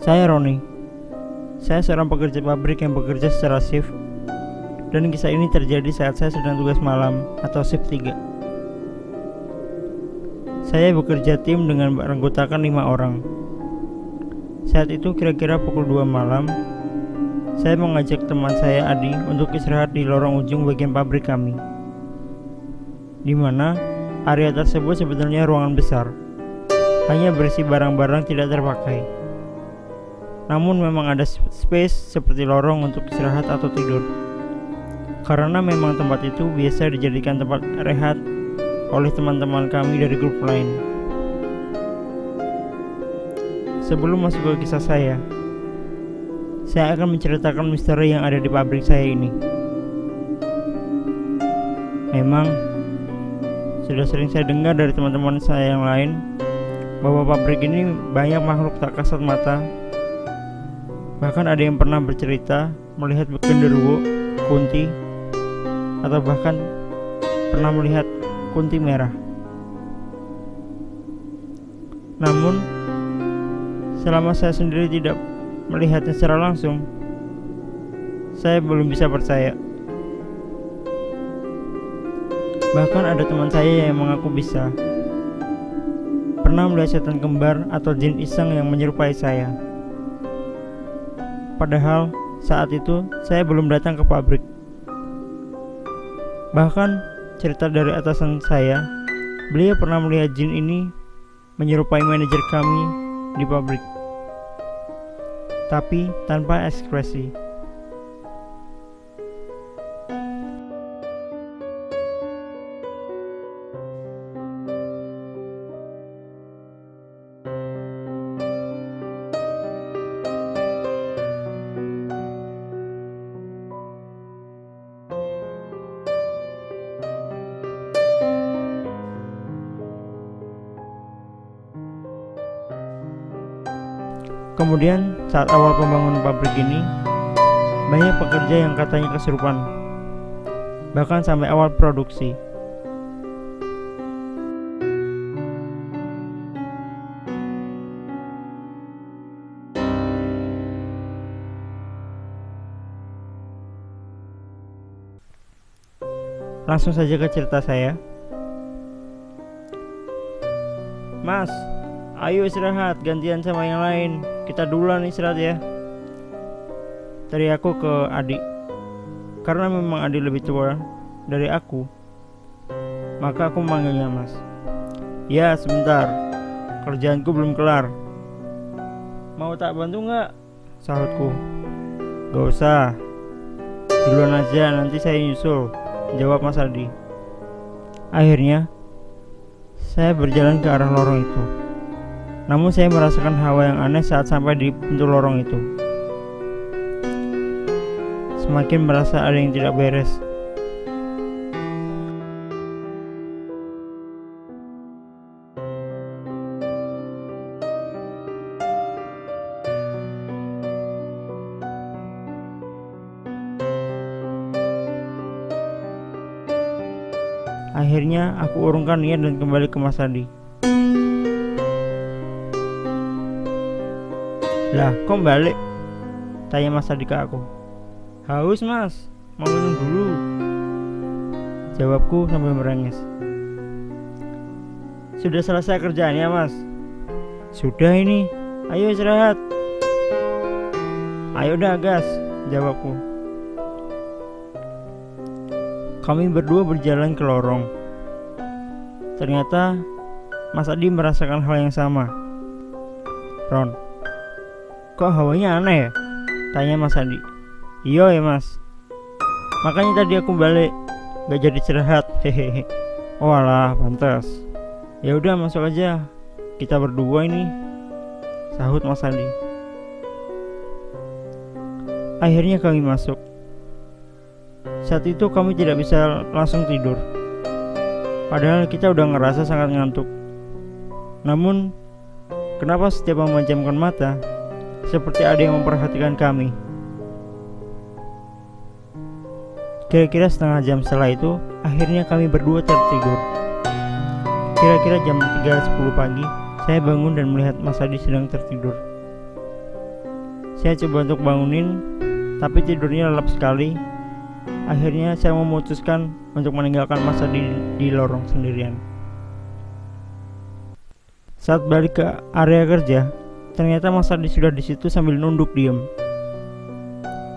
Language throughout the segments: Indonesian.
Saya Roni. Saya seorang pekerja pabrik yang bekerja secara shift, dan kisah ini terjadi saat saya sedang tugas malam atau shift 3. Saya bekerja tim dengan beranggotakan 5 orang. Saat itu kira-kira pukul 2 malam, saya mengajak teman saya Adi untuk istirahat di lorong ujung bagian pabrik kami, di mana area tersebut sebetulnya ruangan besar, hanya berisi barang-barang tidak terpakai. Namun memang ada space seperti lorong untuk istirahat atau tidur, karena memang tempat itu biasa dijadikan tempat rehat oleh teman-teman kami dari grup lain. Sebelum masuk ke kisah saya akan menceritakan misteri yang ada di pabrik saya ini. Memang sudah sering saya dengar dari teman-teman saya yang lain bahwa pabrik ini banyak makhluk tak kasat mata. Bahkan ada yang pernah bercerita melihat genderuwo, kunti, atau bahkan pernah melihat kunti merah. Namun, selama saya sendiri tidak melihatnya secara langsung, saya belum bisa percaya. Bahkan ada teman saya yang mengaku bisa pernah melihat setan kembar atau jin iseng yang menyerupai saya. Padahal saat itu saya belum datang ke pabrik. Bahkan cerita dari atasan saya, beliau pernah melihat jin ini menyerupai manajer kami di pabrik, tapi tanpa ekspresi. Kemudian saat awal pembangunan pabrik ini, banyak pekerja yang katanya kesurupan, bahkan sampai awal produksi. Langsung saja ke cerita saya. Mas, ayo istirahat, gantian sama yang lain. Kita duluan istirahat ya, teriak aku ke adik. Karena memang adik lebih tua dari aku, maka aku memanggilnya Mas. Ya sebentar, kerjaanku belum kelar. Mau tak bantu nggak? Sahutku. Gak usah, duluan aja, nanti saya nyusul, jawab Mas Adi. Akhirnya saya berjalan ke arah lorong itu. Namun saya merasakan hawa yang aneh saat sampai di pintu lorong itu. Semakin merasa ada yang tidak beres. Akhirnya aku urungkan niat dan kembali ke Mas Adi. Lah, kok balik? Tanya Mas Adi ke aku. Haus Mas, mau minum dulu, jawabku sambil merengis. Sudah selesai kerjaannya Mas? Sudah ini, ayo istirahat. Ayo dah gas, jawabku. Kami berdua berjalan ke lorong. Ternyata Mas Adi merasakan hal yang sama. Ron, Kok hawanya aneh ya? Tanya Mas Adi. Iya ya Mas, makanya tadi aku balik, gak jadi istirahat. Hehehe. Oh alah, pantas. Ya udah masuk aja, kita berdua ini, sahut Mas Adi. Akhirnya kami masuk. Saat itu kami tidak bisa langsung tidur, padahal kita udah ngerasa sangat ngantuk. Namun kenapa setiap memejamkan mata seperti ada yang memperhatikan kami. Kira-kira setengah jam setelah itu, akhirnya kami berdua tertidur. Kira-kira jam 3.10 pagi, saya bangun dan melihat Mas Adi sedang tertidur. Saya coba untuk bangunin, tapi tidurnya lelap sekali. Akhirnya saya memutuskan untuk meninggalkan Mas Adi di lorong sendirian. Saat balik ke area kerja, ternyata Mas Adi sudah di situ sambil nunduk diam,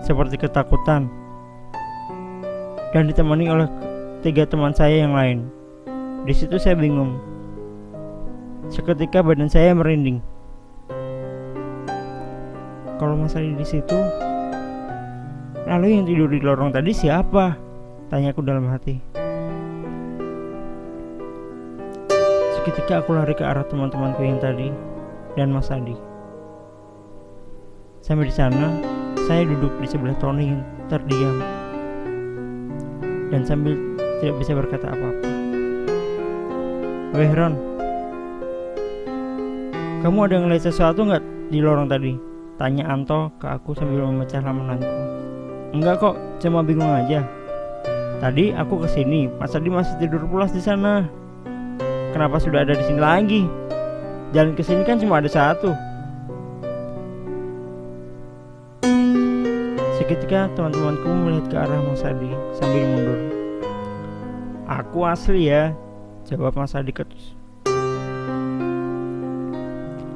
seperti ketakutan, dan ditemani oleh 3 teman saya yang lain. Di situ saya bingung. Seketika badan saya merinding. Kalau Mas Adi di situ, lalu yang tidur di lorong tadi siapa? Tanyaku dalam hati. Seketika aku lari ke arah teman-temanku yang tadi dan Mas Adi. Sampai di sana, saya duduk di sebelah Tony yang terdiam dan sambil tidak bisa berkata apa-apa. Weh Ron, kamu ada ngeliat sesuatu nggak di lorong tadi? Tanya Anto ke aku sambil memecah lamunanku. Enggak kok, cuma bingung aja. Tadi aku kesini, Mas Adi masih tidur pulas di sana. Kenapa sudah ada di sini lagi? Jalan kesini kan cuma ada satu. Seketika teman-temanku melihat ke arah Mas Adi sambil mundur. Aku asli ya, jawab Mas Adi ketus.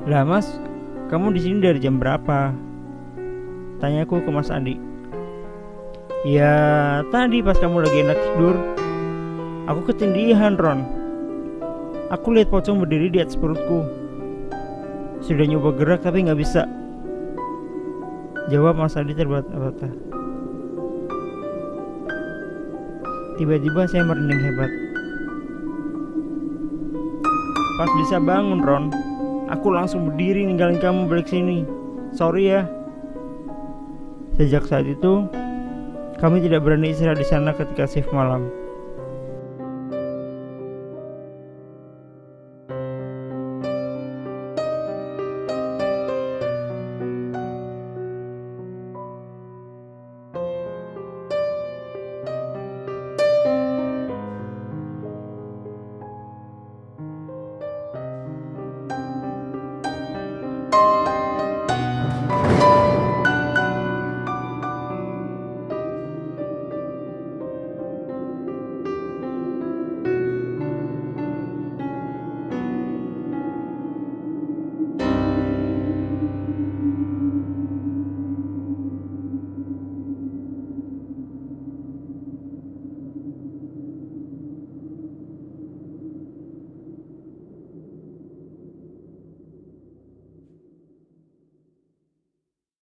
Lah Mas, kamu di sini dari jam berapa? Tanyaku ke Mas Adi. Ya tadi pas kamu lagi enak tidur, aku ketindihan Ron. Aku lihat pocong berdiri di atas perutku. Sudah nyoba gerak tapi gak bisa, jawab Mas Adi terbata-bata. Tiba-tiba saya merinding hebat. Pas bisa bangun Ron, aku langsung berdiri ninggalin kamu balik sini. Sorry ya. Sejak saat itu, kami tidak berani istirahat di sana ketika shift malam.